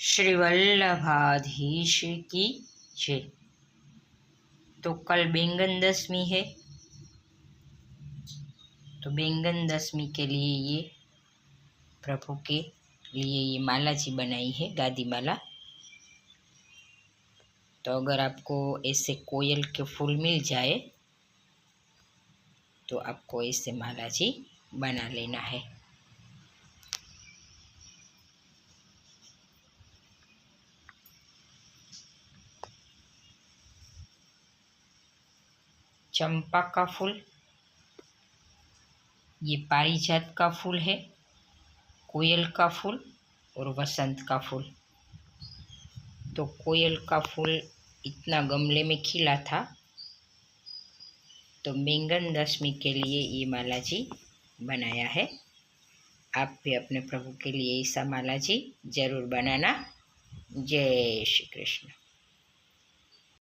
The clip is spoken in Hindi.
श्री वल्लभाधीश की जय। तो कल बैंगन दशमी है, तो बैंगन दशमी के लिए ये प्रभु के लिए ये माला जी बनाई है, गादी माला। तो अगर आपको ऐसे कोयल के फूल मिल जाए तो आपको ऐसे माला जी बना लेना है। चंपा का फूल, ये पारिजात का फूल है, कोयल का फूल और वसंत का फूल। तो कोयल का फूल इतना गमले में खिला था, तो बैंगन दशमी के लिए ये माला जी बनाया है। आप भी अपने प्रभु के लिए ऐसा माला जी जरूर बनाना। जय श्री कृष्ण।